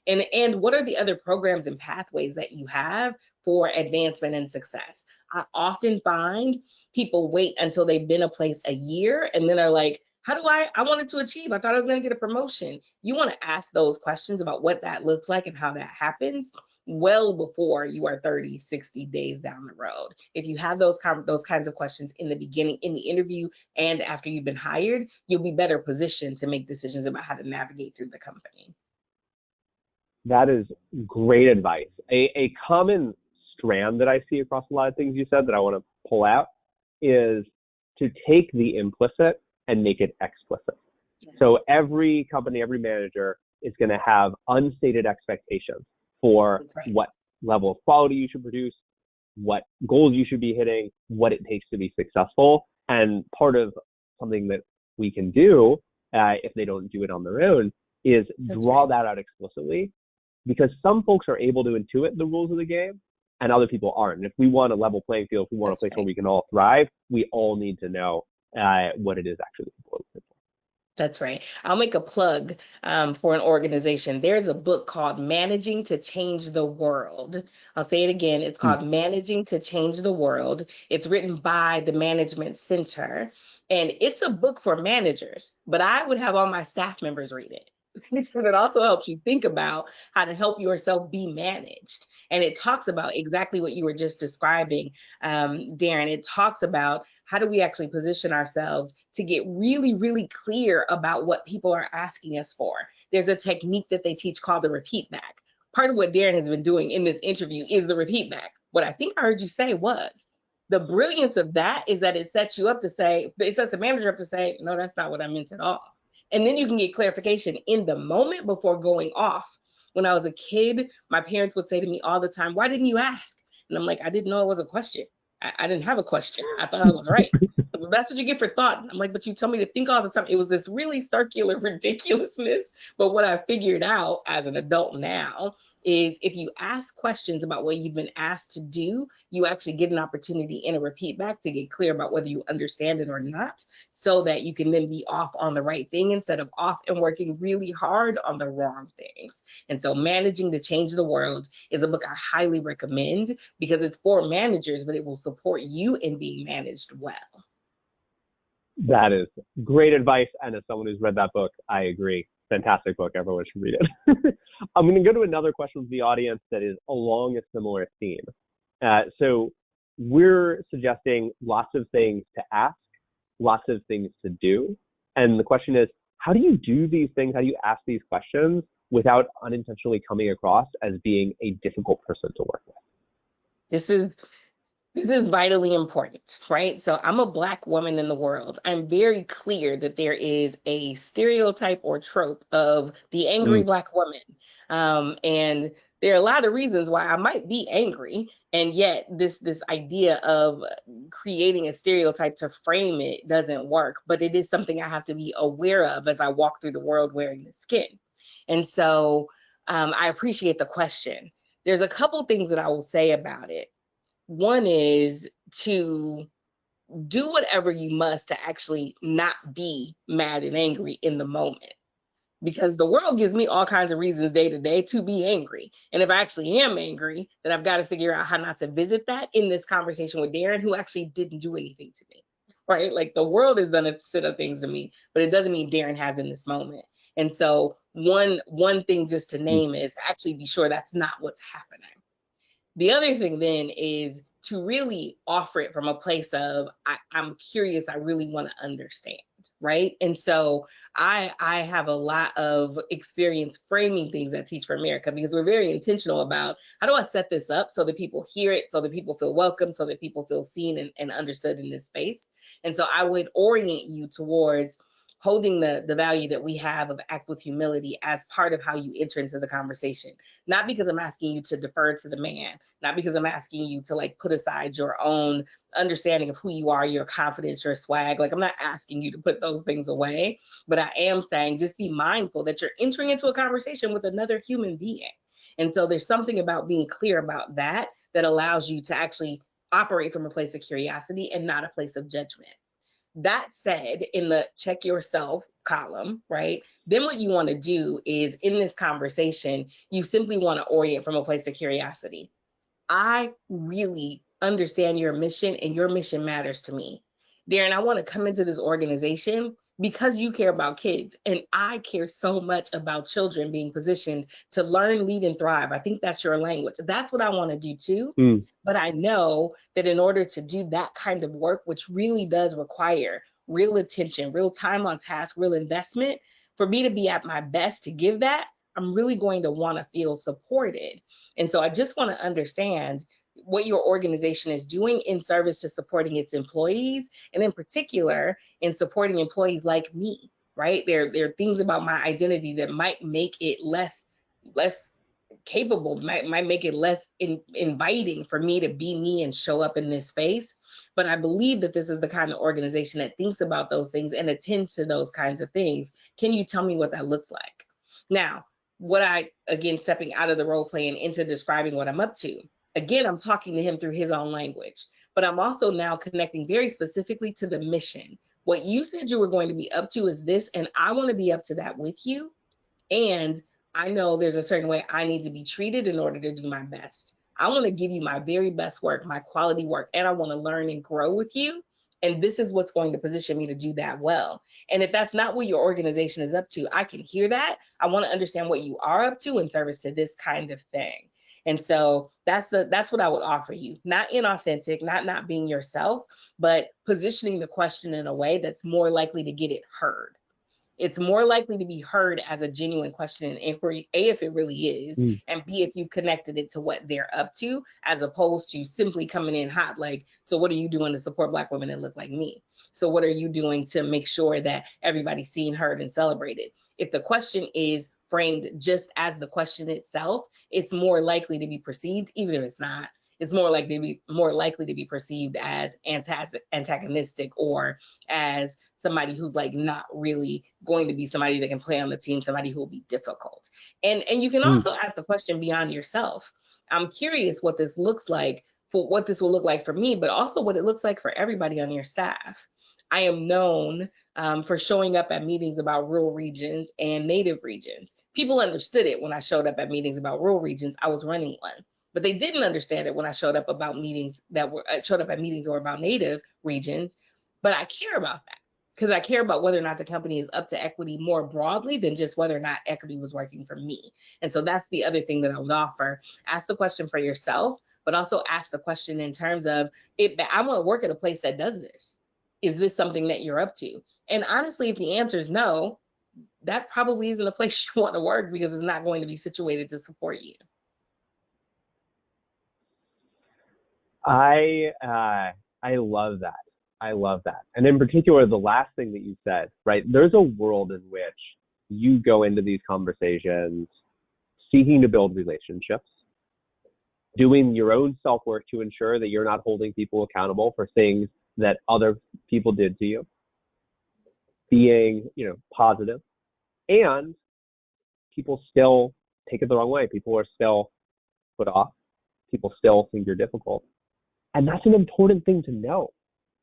And what are the other programs and pathways that you have for advancement and success? I often find people wait until they've been a place a year and then are like, how do I wanted to achieve, I thought I was going to get a promotion. You want to ask those questions about what that looks like and how that happens well before you are 30, 60 days down the road. If you have those kinds of questions in the beginning, in the interview, and after you've been hired, you'll be better positioned to make decisions about how to navigate through the company. That is great advice. A common strand that I see across a lot of things you said that I want to pull out is to take the implicit and make it explicit. Yes. So every company, every manager is going to have unstated expectations for what level of quality you should produce, what goals you should be hitting, what it takes to be successful. And part of something that we can do, if they don't do it on their own, is draw that out explicitly, because some folks are able to intuit the rules of the game and other people aren't. And if we want a level playing field, if we want a place where we can all thrive, we all need to know what it is actually people are looking for. That's right. I'll make a plug for an organization. There's a book called Managing to Change the World. I'll say it again. It's called Managing to Change the World. It's written by the Management Center. And it's a book for managers, but I would have all my staff members read it. Because it also helps you think about how to help yourself be managed. And it talks about exactly what you were just describing, Darin. It talks about how do we actually position ourselves to get really, really clear about what people are asking us for. There's a technique that they teach called the repeat back. Part of what Darin has been doing in this interview is the repeat back. What I think I heard you say was, the brilliance of that is that it sets you up to say, it sets the manager up to say, no, that's not what I meant at all. And then you can get clarification in the moment before going off. When I was a kid, my parents would say to me all the time, why didn't you ask? And I'm like, I didn't know it was a question. I didn't have a question. I thought I was right. That's what you get for thought. I'm like, but you tell me to think all the time. It was this really circular ridiculousness. But what I figured out as an adult now is if you ask questions about what you've been asked to do, you actually get an opportunity in a repeat back to get clear about whether you understand it or not, so that you can then be off on the right thing instead of off and working really hard on the wrong things. And so Managing to Change the World is a book I highly recommend because it's for managers, but it will support you in being managed well. That is great advice. And as someone who's read that book, I agree. Fantastic book. Everyone should read it. I'm going to go to another question from the audience that is along a similar theme. So we're suggesting lots of things to ask, lots of things to do. And the question is, how do you do these things? How do you ask these questions without unintentionally coming across as being a difficult person to work with? This is vitally important, right? So I'm a Black woman in the world. I'm very clear that there is a stereotype or trope of the angry Black woman. And there are a lot of reasons why I might be angry. And yet this idea of creating a stereotype to frame it doesn't work. But it is something I have to be aware of as I walk through the world wearing this skin. And so I appreciate the question. There's a couple things that I will say about it. One is to do whatever you must to actually not be mad and angry in the moment, because the world gives me all kinds of reasons day to day to be angry. And if I actually am angry, then I've got to figure out how not to visit that in this conversation with Darin, who actually didn't do anything to me, right? Like the world has done a set of things to me, but it doesn't mean Darin has in this moment. And so one thing just to name is actually be sure that's not what's happening. The other thing then is to really offer it from a place of I'm curious, I really want to understand, right? And so I have a lot of experience framing things at Teach for America because we're very intentional about how do I set this up so that people hear it, so that people feel welcome, so that people feel seen and understood in this space. And so I would orient you towards holding the value that we have of act with humility as part of how you enter into the conversation. Not because I'm asking you to defer to the man, not because I'm asking you to like put aside your own understanding of who you are, your confidence, your swag. Like I'm not asking you to put those things away, but I am saying just be mindful that you're entering into a conversation with another human being. And so there's something about being clear about that that allows you to actually operate from a place of curiosity and not a place of judgment. That said, in the check yourself column, right? Then what you want to do is in this conversation, you simply want to orient from a place of curiosity. I really understand your mission and your mission matters to me. Darin, I want to come into this organization because you care about kids and I care so much about children being positioned to learn, lead, and thrive. I think that's your language. That's what I want to do too. But I know that in order to do that kind of work, which really does require real attention, real time on task, real investment, for me to be at my best to give that, I'm really going to want to feel supported. And so I just want to understand what your organization is doing in service to supporting its employees, and in particular, in supporting employees like me, right? There are things about my identity that might make it less capable, might make it less inviting for me to be me and show up in this space. But I believe that this is the kind of organization that thinks about those things and attends to those kinds of things. Can you tell me what that looks like? Now, again, stepping out of the role play and into describing what I'm up to. Again, I'm talking to him through his own language, but I'm also now connecting very specifically to the mission. What you said you were going to be up to is this, and I want to be up to that with you. And I know there's a certain way I need to be treated in order to do my best. I want to give you my very best work, my quality work, and I want to learn and grow with you. And this is what's going to position me to do that well. And if that's not what your organization is up to, I can hear that. I want to understand what you are up to in service to this kind of thing. And so that's what I would offer you. Not inauthentic, not being yourself, but positioning the question in a way that's more likely to get it heard. It's more likely to be heard as a genuine question and inquiry, A, if it really is, and B, if you connected it to what they're up to, as opposed to simply coming in hot, like, so what are you doing to support Black women that look like me? So what are you doing to make sure that everybody's seen, heard, and celebrated? If the question is framed just as the question itself, it's more likely to be perceived, even if it's not. It's more likely to be perceived as antagonistic or as somebody who's like not really going to be somebody that can play on the team, somebody who will be difficult. And you can also ask the question beyond yourself. I'm curious what this looks like, for what this will look like for me, but also what it looks like for everybody on your staff. I am known for showing up at meetings about rural regions and native regions. People understood it when I showed up at meetings about rural regions. I was running one. But they didn't understand it when I showed up at meetings or about native regions. But I care about that because I care about whether or not the company is up to equity more broadly than just whether or not equity was working for me. And so that's the other thing that I would offer. Ask the question for yourself, but also ask the question in terms of, if I want to work at a place that does this. Is this something that you're up to? And honestly, if the answer is no, that probably isn't a place you want to work because it's not going to be situated to support you. I love that. I love that. And in particular, the last thing that you said, right? There's a world in which you go into these conversations seeking to build relationships, doing your own self-work to ensure that you're not holding people accountable for things that other people did to you, being, positive, and people still take it the wrong way. People are still put off. People still think you're difficult. And that's an important thing to know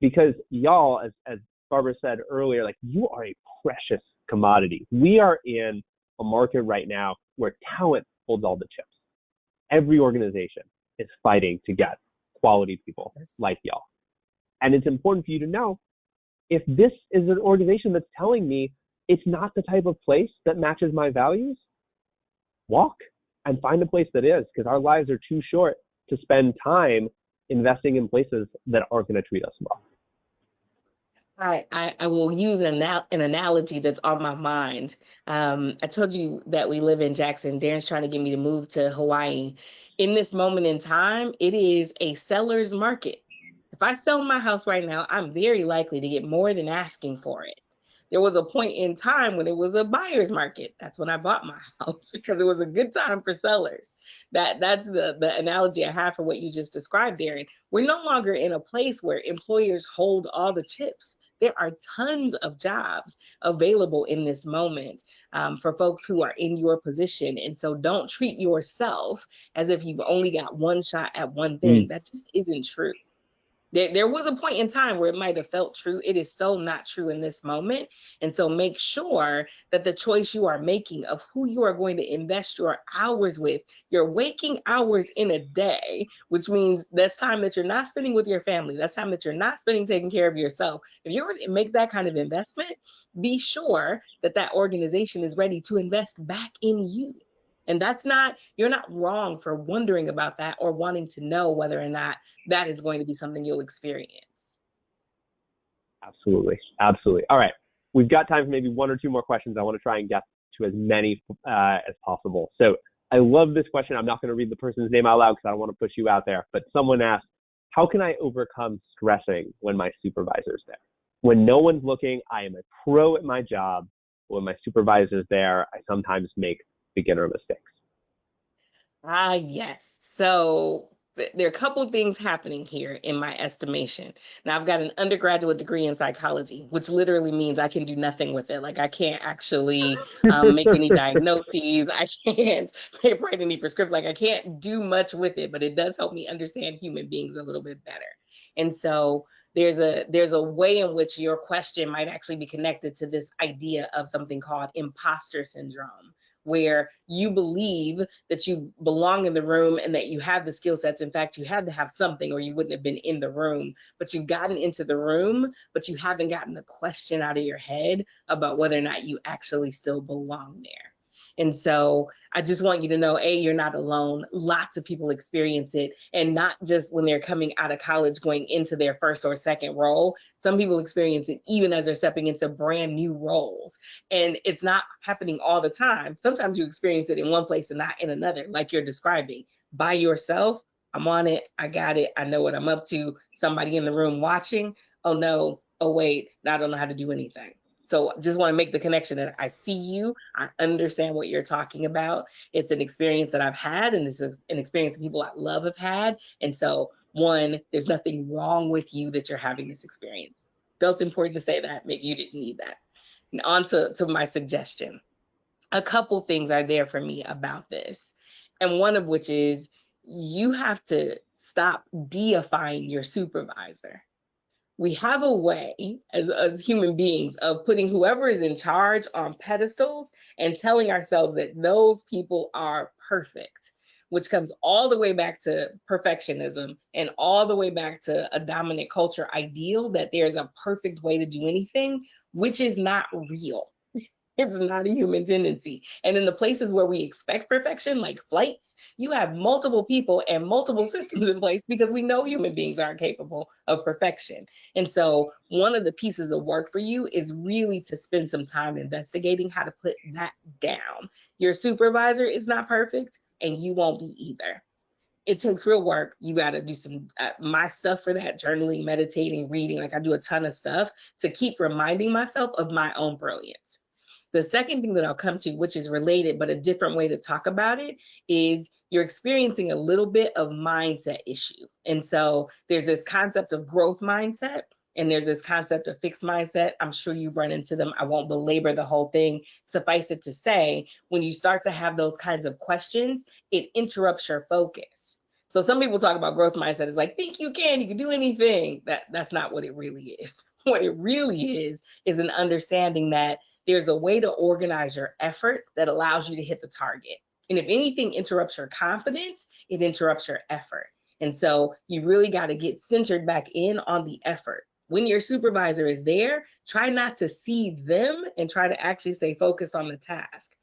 because y'all, as Barbara said earlier, like you are a precious commodity. We are in a market right now where talent holds all the chips. Every organization is fighting to get quality people like y'all. And it's important for you to know if this is an organization that's telling me it's not the type of place that matches my values, walk and find a place that is, because our lives are too short to spend time investing in places that aren't going to treat us well? I will use an analogy that's on my mind. I told you that we live in Jackson. Darin's trying to get me to move to Hawaii. In this moment in time, it is a seller's market. If I sell my house right now, I'm very likely to get more than asking for it. There was a point in time when it was a buyer's market. That's when I bought my house because it was a good time for sellers. That's the analogy I have for what you just described, Darin. We're no longer in a place where employers hold all the chips. There are tons of jobs available in this moment for folks who are in your position. And so don't treat yourself as if you've only got one shot at one thing. That just isn't true. There was a point in time where it might have felt true. It is so not true in this moment. And so make sure that the choice you are making of who you are going to invest your hours with, your waking hours in a day, which means that's time that you're not spending with your family. That's time that you're not spending taking care of yourself. If you're going to make that kind of investment, be sure that that organization is ready to invest back in you. And you're not wrong for wondering about that or wanting to know whether or not that is going to be something you'll experience. Absolutely. Absolutely. All right. We've got time for maybe one or two more questions. I want to try and get to as many as possible. So I love this question. I'm not going to read the person's name out loud because I don't want to push you out there. But someone asked, how can I overcome stressing when my supervisor's there? When no one's looking, I am a pro at my job. When my supervisor's there, I sometimes make beginner mistakes. Yes. So there are a couple of things happening here in my estimation. Now, I've got an undergraduate degree in psychology, which literally means I can do nothing with it. Like I can't actually make any diagnoses. I can't write any prescription. Like I can't do much with it, but it does help me understand human beings a little bit better. And so there's a way in which your question might actually be connected to this idea of something called imposter syndrome, where you believe that you belong in the room and that you have the skill sets. In fact, you had to have something or you wouldn't have been in the room, but you've gotten into the room, but you haven't gotten the question out of your head about whether or not you actually still belong there. And so I just want you to know, you're not alone. Lots of people experience it, and not just when they're coming out of college going into their first or second role. Some people experience it even as they're stepping into brand new roles. And it's not happening all the time. Sometimes you experience it in one place and not in another, like you're describing. By yourself, I'm on it, I got it, I know what I'm up to. Somebody in the room watching, oh no, oh wait, now I don't know how to do anything. So just want to make the connection that I see you, I understand what you're talking about. It's an experience that I've had, and it's an experience that people I love have had. And so, one, there's nothing wrong with you that you're having this experience. Felt important to say that. Maybe you didn't need that. And on to my suggestion. A couple things are there for me about this. And one of which is you have to stop deifying your supervisor. We have a way as human beings of putting whoever is in charge on pedestals and telling ourselves that those people are perfect, which comes all the way back to perfectionism and all the way back to a dominant culture ideal that there's a perfect way to do anything, which is not real. It's not a human tendency. And in the places where we expect perfection, like flights, you have multiple people and multiple systems in place because we know human beings aren't capable of perfection. And so one of the pieces of work for you is really to spend some time investigating how to put that down. Your supervisor is not perfect, and you won't be either. It takes real work. You got to do some my stuff for that: journaling, meditating, reading. Like I do a ton of stuff to keep reminding myself of my own brilliance. The second thing that I'll come to, which is related, but a different way to talk about it, is you're experiencing a little bit of mindset issue. And so there's this concept of growth mindset, and there's this concept of fixed mindset. I'm sure you've run into them. I won't belabor the whole thing. Suffice it to say, when you start to have those kinds of questions, it interrupts your focus. So some people talk about growth mindset as like, think you can do anything. That's not what it really is. What it really is an understanding that there's a way to organize your effort that allows you to hit the target. And if anything interrupts your confidence, it interrupts your effort. And so you really got to get centered back in on the effort. When your supervisor is there, try not to see them and try to actually stay focused on the task.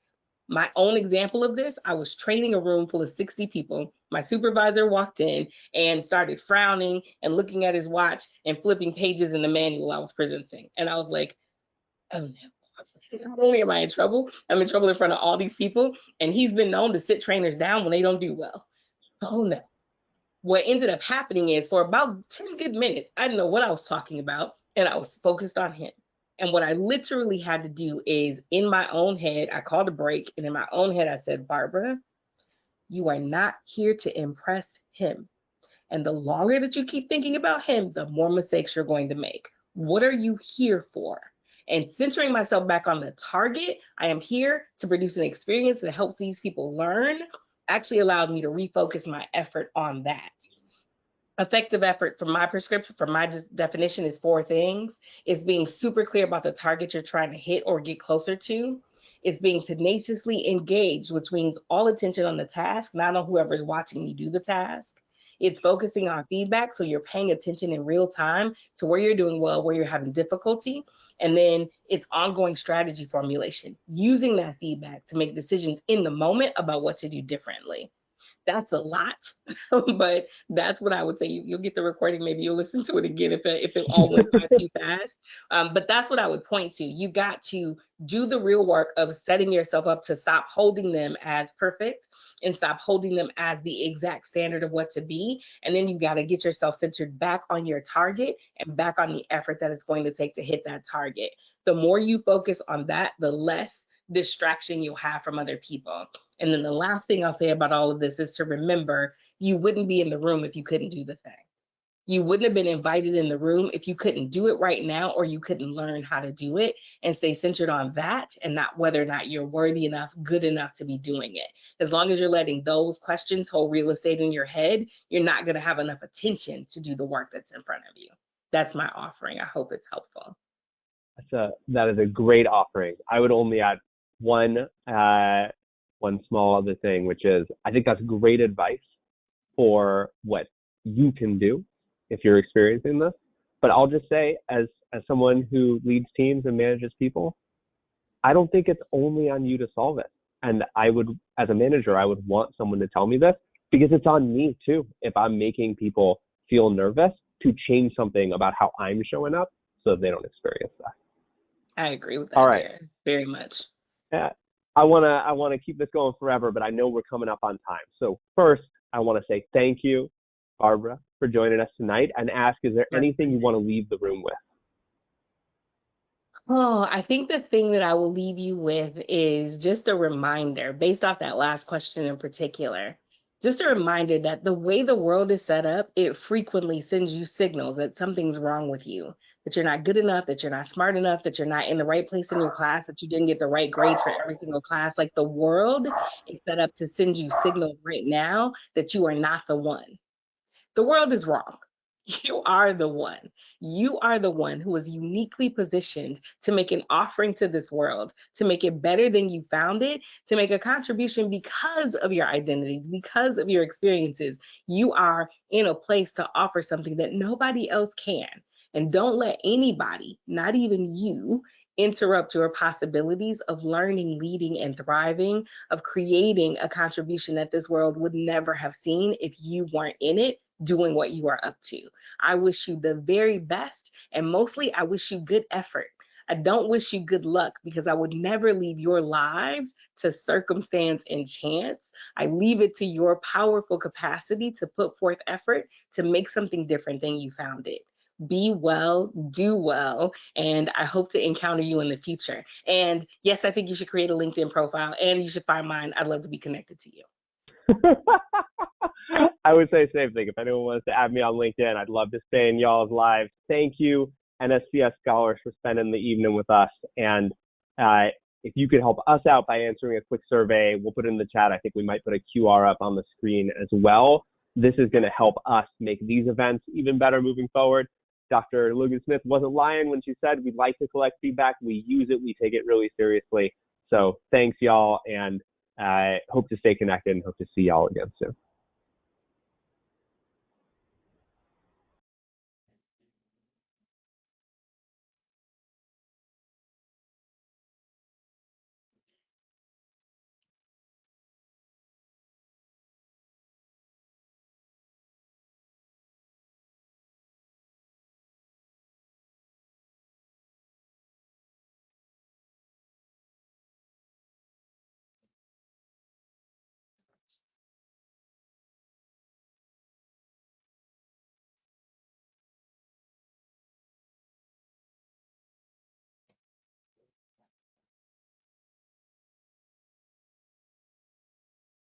My own example of this, I was training a room full of 60 people. My supervisor walked in and started frowning and looking at his watch and flipping pages in the manual I was presenting. And I was like, oh no, not only am I in trouble, I'm in trouble in front of all these people. And he's been known to sit trainers down when they don't do well. Oh no. What ended up happening is for about 10 good minutes, I didn't know what I was talking about, and I was focused on him. And what I literally had to do is, in my own head, I called a break, and in my own head, I said, Barbara, you are not here to impress him. And the longer that you keep thinking about him, the more mistakes you're going to make. What are you here for? And centering myself back on the target, I am here to produce an experience that helps these people learn, actually allowed me to refocus my effort on that. Effective effort from my prescription, from my definition, is 4 things. It's being super clear about the target you're trying to hit or get closer to. It's being tenaciously engaged, which means all attention on the task, not on whoever's watching you do the task. It's focusing on feedback, so you're paying attention in real time to where you're doing well, where you're having difficulty. And then it's ongoing strategy formulation, using that feedback to make decisions in the moment about what to do differently. That's a lot, but that's what I would say. You'll get the recording. Maybe you'll listen to it again if it all went by too fast. But that's what I would point to. You got to do the real work of setting yourself up to stop holding them as perfect and stop holding them as the exact standard of what to be. And then you got to get yourself centered back on your target and back on the effort that it's going to take to hit that target. The more you focus on that, the less distraction you'll have from other people. And then the last thing I'll say about all of this is to remember, you wouldn't be in the room if you couldn't do the thing. You wouldn't have been invited in the room if you couldn't do it right now, or you couldn't learn how to do it, and stay centered on that and not whether or not you're worthy enough, good enough to be doing it. As long as you're letting those questions hold real estate in your head, you're not going to have enough attention to do the work that's in front of you. That's my offering. I hope it's helpful. That is a great offering. I would only add one small other thing, which is I think that's great advice for what you can do if you're experiencing this. But I'll just say, as someone who leads teams and manages people, I don't think it's only on you to solve it. And I would, as a manager, I would want someone to tell me this, because it's on me too. If I'm making people feel nervous, to change something about how I'm showing up so they don't experience that. I agree with that. All right. Very much. I wanna keep this going forever, but I know we're coming up on time. So first, I want to say thank you, Barbara, for joining us tonight, and ask, is there anything you want to leave the room with? Oh, I think the thing that I will leave you with is just a reminder, based off that last question in particular, just a reminder that the way the world is set up, it frequently sends you signals that something's wrong with you, that you're not good enough, that you're not smart enough, that you're not in the right place in your class, that you didn't get the right grades for every single class. Like, the world is set up to send you signals right now that you are not the one. The world is wrong. You are the one. You are the one who is uniquely positioned to make an offering to this world, to make it better than you found it, to make a contribution because of your identities, because of your experiences. You are in a place to offer something that nobody else can. And don't let anybody, not even you, interrupt your possibilities of learning, leading, and thriving, of creating a contribution that this world would never have seen if you weren't in it, doing what you are up to. I wish you the very best, and mostly I wish you good effort. I don't wish you good luck, because I would never leave your lives to circumstance and chance. I leave it to your powerful capacity to put forth effort to make something different than you found it. Be well, do well, and I hope to encounter you in the future. And yes, I think you should create a LinkedIn profile, and you should find mine. I'd love to be connected to you. I would say the same thing. If anyone wants to add me on LinkedIn, I'd love to stay in y'all's lives. Thank you, NSCS Scholars, for spending the evening with us. And if you could help us out by answering a quick survey, we'll put it in the chat. I think we might put a QR up on the screen as well. This is going to help us make these events even better moving forward. Dr. Logan Smith wasn't lying when she said we'd like to collect feedback. We use it. We take it really seriously. So thanks, y'all, and hope to stay connected and hope to see y'all again soon.